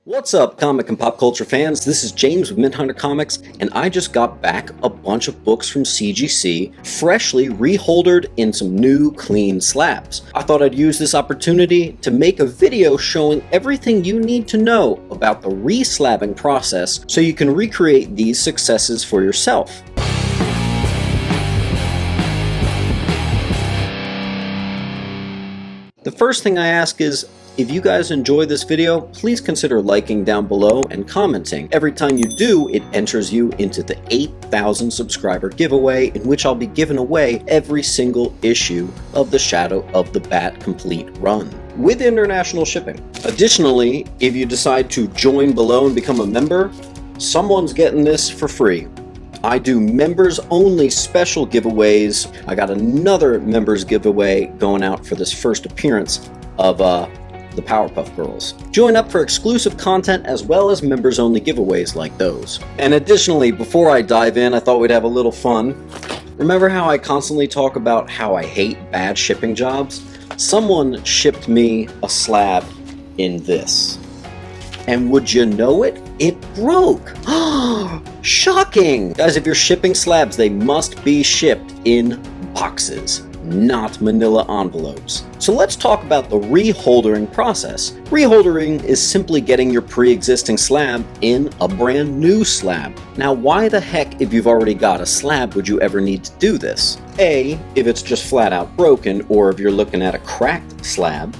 What's up, comic and pop culture fans? This is James with Midhunter Comics, and I just got back a bunch of books from CGC, freshly reholdered in some new, clean slabs. I thought I'd use this opportunity to make a video showing everything you need to know about the reslabbing process so you can recreate these successes for yourself. The first thing I ask is, if you guys enjoy this video, please consider liking down below and commenting. Every time you do, it enters you into the 8,000 subscriber giveaway, in which I'll be giving away every single issue of the Shadow of the Bat Complete run, with international shipping. Additionally, if you decide to join below and become a member, someone's getting this for free. I do members only special giveaways. I got another members giveaway going out for this first appearance of the Powerpuff Girls. Join up for exclusive content as well as members only giveaways like those. And additionally, before I dive in, I thought we'd have a little fun. Remember how I constantly talk about how I hate bad shipping jobs? Someone shipped me a slab in this. And would you know it? It broke! Shocking! Guys, if you're shipping slabs, they must be shipped in boxes, not manila envelopes. So let's talk about the reholdering process. Reholdering is simply getting your pre-existing slab in a brand new slab. Now, why the heck, if you've already got a slab, would you ever need to do this? A, if it's just flat out broken, or if you're looking at a cracked slab.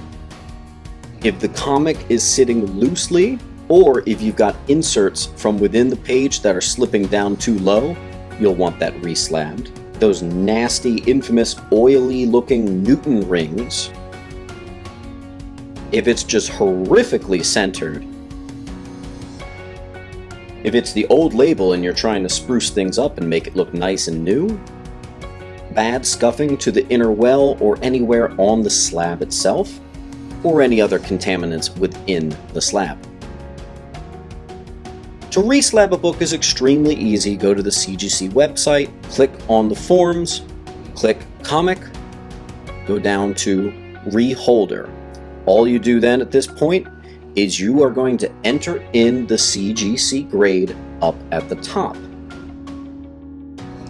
If the comic is sitting loosely, or if you've got inserts from within the page that are slipping down too low, you'll want that reslabbed. Those nasty, infamous, oily looking Newton rings. If it's just horrifically centered. If it's the old label and you're trying to spruce things up and make it look nice and new. Bad scuffing to the inner well or anywhere on the slab itself, or any other contaminants within the slab. To reslab a book is extremely easy. Go to the CGC website, click on the forms, click comic, go down to reholder. All you do then at this point is you are going to enter in the CGC grade up at the top.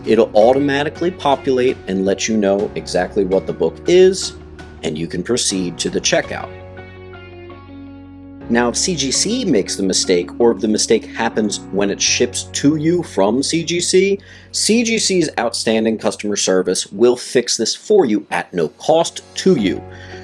It'll automatically populate and let you know exactly what the book is, and you can proceed to the checkout. Now, if CGC makes the mistake, or if the mistake happens when it ships to you from CGC, CGC's outstanding customer service will fix this for you at no cost to you.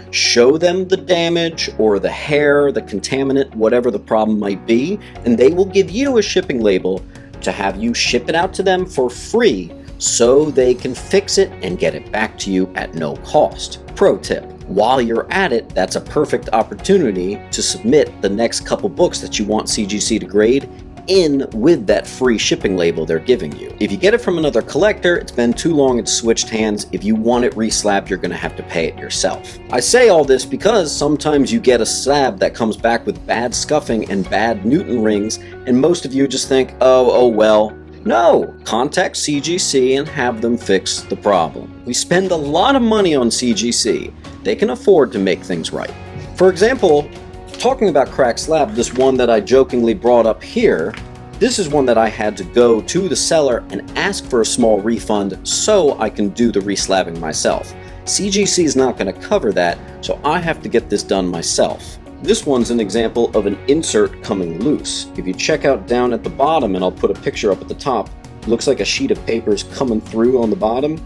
Show them the damage, or the hair, the contaminant, whatever the problem might be, and they will give you a shipping label to have you ship it out to them for free so they can fix it and get it back to you at no cost. Pro tip. While you're at it, that's a perfect opportunity to submit the next couple books that you want CGC to grade in with that free shipping label they're giving you. If you get it from another collector, it's been too long it's switched hands. If you want it reslabbed, you're going to have to pay it yourself. I say all this because sometimes you get a slab that comes back with bad scuffing and bad Newton rings, and most of you just think, oh well. No, contact CGC and have them fix the problem. We spend a lot of money on CGC. They can afford to make things right. For example, talking about cracked slab, this one that I jokingly brought up here, this is one that I had to go to the seller and ask for a small refund so I can do the reslabbing myself. CGC is not going to cover that, so I have to get this done myself. This one's an example of an insert coming loose. If you check out down at the bottom, and I'll put a picture up at the top, it looks like a sheet of paper is coming through on the bottom.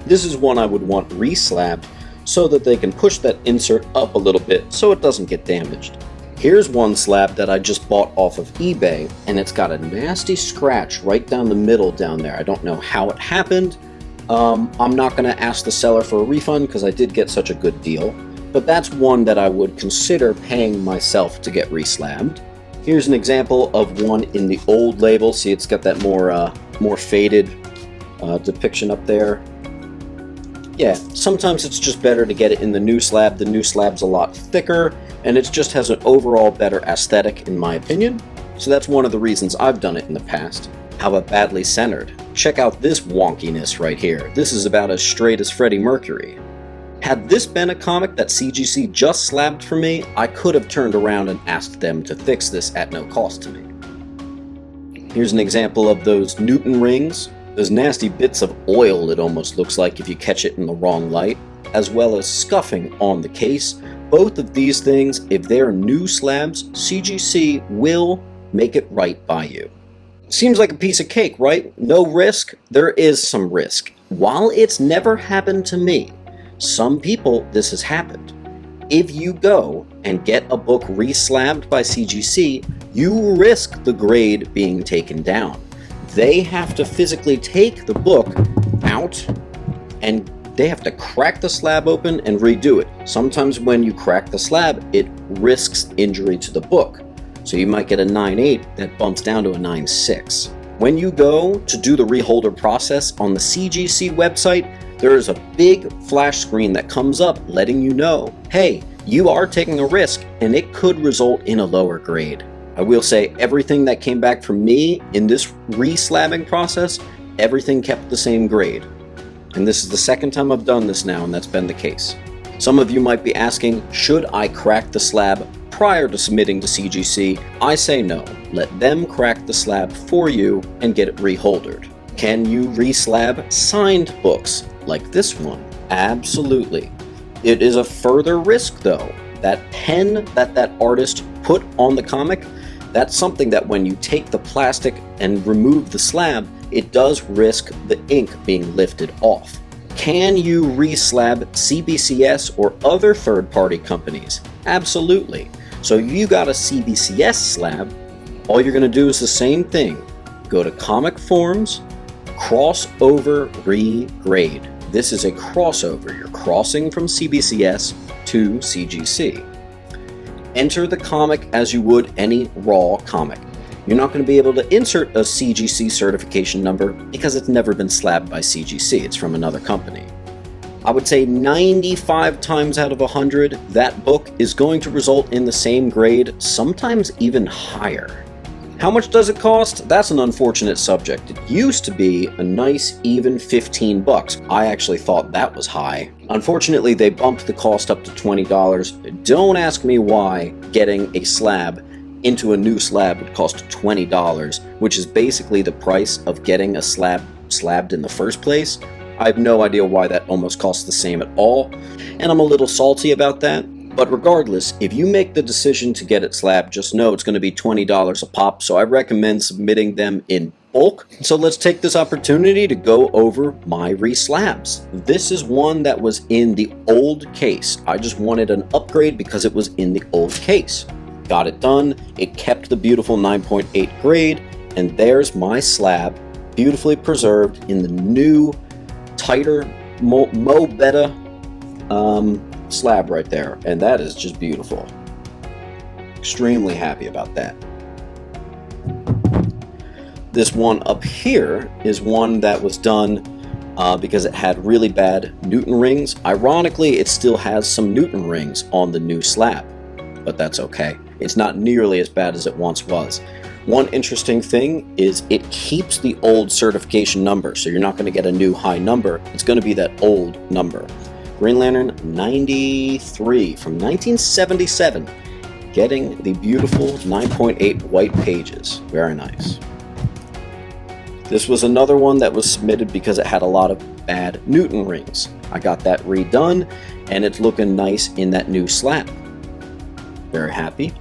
This is one I would want reslabbed so that they can push that insert up a little bit so it doesn't get damaged. Here's one slab that I just bought off of eBay, and it's got a nasty scratch right down the middle down there. I don't know how it happened. I'm not going to ask the seller for a refund because I did get such a good deal. But that's one that I would consider paying myself to get reslabbed. Here's an example of one in the old label. See, it's got that more faded depiction up there. Yeah, sometimes it's just better to get it in the new slab. The new slab's a lot thicker, and it just has an overall better aesthetic, in my opinion. So that's one of the reasons I've done it in the past. How about badly centered? Check out this wonkiness right here. This is about as straight as Freddie Mercury. Had this been a comic that CGC just slabbed for me, I could have turned around and asked them to fix this at no cost to me. Here's an example of those Newton rings, those nasty bits of oil it almost looks like if you catch it in the wrong light, as well as scuffing on the case. Both of these things, if they're new slabs, CGC will make it right by you. Seems like a piece of cake, right? No risk? There is some risk. While it's never happened to me, some people this has happened. If you go and get a book reslabbed by CGC, you risk the grade being taken down. They have to physically take the book out and they have to crack the slab open and redo it. Sometimes when you crack the slab, it risks injury to the book. So you might get a 9.8 that bumps down to a 9.6. When you go to do the reholder process on the CGC website, there is a big flash screen that comes up letting you know, hey, you are taking a risk and it could result in a lower grade. I will say everything that came back from me in this reslabbing process, everything kept the same grade. And this is the second time I've done this now, and that's been the case. Some of you might be asking, should I crack the slab prior to submitting to CGC? I say no. Let them crack the slab for you and get it reholdered. Can you reslab signed books like this one? Absolutely. It is a further risk though. That pen that artist put on the comic, that's something that when you take the plastic and remove the slab, it does risk the ink being lifted off. Can you reslab CBCS or other third-party companies? Absolutely. So you got a CBCS slab, all you're going to do is the same thing. Go to Comic Forms, Crossover Regrade. This is a crossover. You're crossing from CBCS to CGC. Enter the comic as you would any raw comic. You're not going to be able to insert a CGC certification number because it's never been slabbed by CGC. It's from another company. I would say 95 times out of 100, that book is going to result in the same grade, sometimes even higher. How much does it cost? That's an unfortunate subject. It used to be a nice even 15 bucks. I actually thought that was high. Unfortunately, they bumped the cost up to $20. Don't ask me why getting a slab into a new slab would cost $20, which is basically the price of getting a slab slabbed in the first place. I have no idea why that almost costs the same at all, and I'm a little salty about that. But regardless, if you make the decision to get it slabbed, just know it's going to be $20 a pop, so I recommend submitting them in bulk. So let's take this opportunity to go over my reslabs. This is one that was in the old case. I just wanted an upgrade because it was in the old case. Got it done. It kept the beautiful 9.8 grade, and there's my slab, beautifully preserved in the new, tighter, Mo Beta slab right there, and that is just beautiful. Extremely happy about that. This one up here is one that was done because it had really bad Newton rings. Ironically, it still has some Newton rings on the new slab, but that's okay. It's not nearly as bad as it once was. One interesting thing is it keeps the old certification number, so you're not going to get a new high number. It's going to be that old number. Green Lantern 93 from 1977, getting the beautiful 9.8 white pages. Very nice. This was another one that was submitted because it had a lot of bad Newton rings. I got that redone, and it's looking nice in that new slab. Very happy.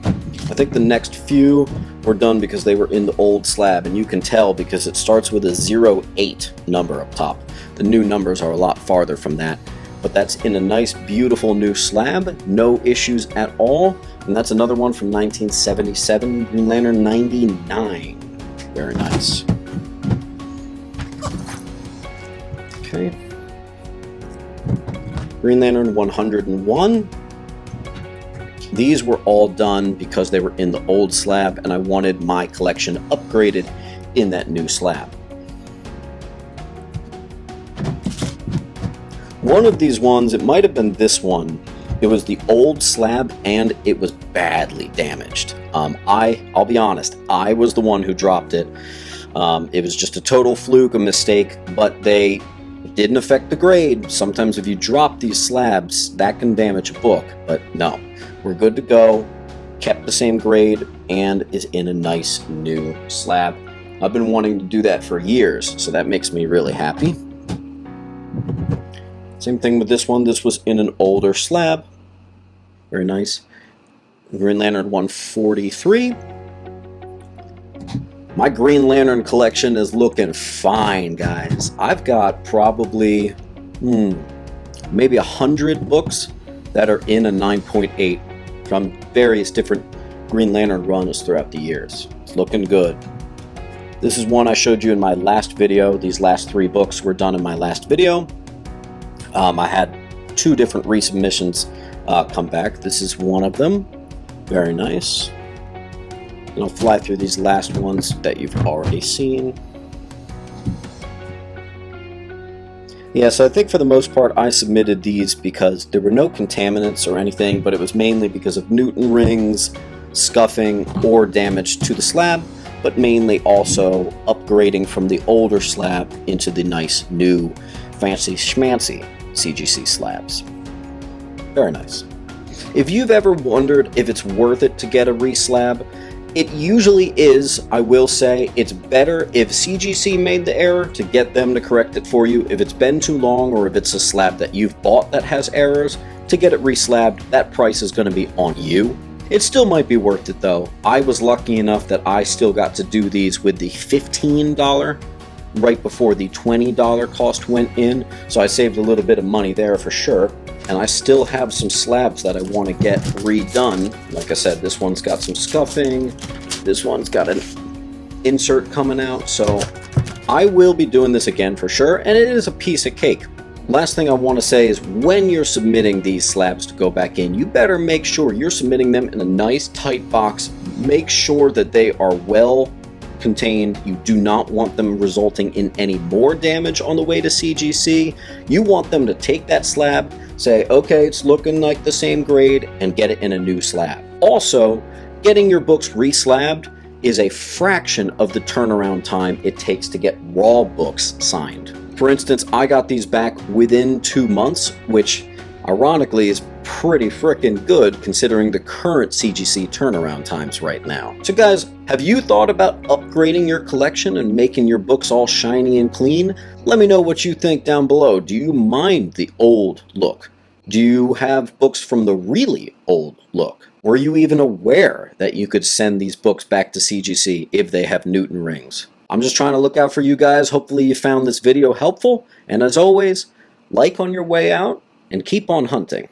I think the next few were done because they were in the old slab, and you can tell because it starts with a 08 number up top. The new numbers are a lot farther from that, but that's in a nice, beautiful new slab. No issues at all, and that's another one from 1977, Green Lantern 99. Very nice. Okay. Green Lantern 101. These were all done because they were in the old slab, and I wanted my collection upgraded in that new slab. One of these ones, it might have been this one. It was the old slab, and it was badly damaged. I'll be honest, I was the one who dropped it. It was just a total fluke, a mistake, but they It didn't affect the grade. Sometimes if you drop these slabs, that can damage a book, but no, we're good to go. Kept the same grade and is in a nice new slab. I've been wanting to do that for years, so that makes me really happy. Same thing with this one. This was in an older slab. Very nice. Green Lantern 143. My Green Lantern collection is looking fine, guys. I've got probably maybe 100 books that are in a 9.8 from various different Green Lantern runs throughout the years. It's looking good. This is one I showed you in my last video. These last 3 books were done in my last video. I had 2 different resubmissions come back. This is one of them. Very nice. And I'll fly through these last ones that you've already seen. Yeah, so I think for the most part I submitted these because there were no contaminants or anything, but it was mainly because of Newton rings, scuffing, or damage to the slab, but mainly also upgrading from the older slab into the nice new fancy schmancy CGC slabs. Very nice. If you've ever wondered if it's worth it to get a reslab, it usually is. I will say it's better if CGC made the error to get them to correct it for you. If it's been too long or if it's a slab that you've bought that has errors, to get it reslabbed, that price is going to be on you. It still might be worth it though. I was lucky enough that I still got to do these with the $15 right before the $20 cost went in, so I saved a little bit of money there for sure. And I still have some slabs that I want to get redone. Like I said, this one's got some scuffing, this one's got an insert coming out, so I will be doing this again for sure, and it is a piece of cake. Last thing I want to say is when you're submitting these slabs to go back in, you better make sure you're submitting them in a nice tight box. Make sure that they are well contained. You do not want them resulting in any more damage on the way to CGC. You want them to take that slab, say, okay, it's looking like the same grade, and get it in a new slab. Also, getting your books reslabbed is a fraction of the turnaround time it takes to get raw books signed. For instance, I got these back within 2 months, which ironically is pretty frickin' good considering the current CGC turnaround times right now. So guys, have you thought about upgrading your collection and making your books all shiny and clean? Let me know what you think down below. Do you mind the old look? Do you have books from the really old look? Were you even aware that you could send these books back to CGC if they have Newton rings? I'm just trying to look out for you guys. Hopefully you found this video helpful. And as always, like on your way out and keep on hunting.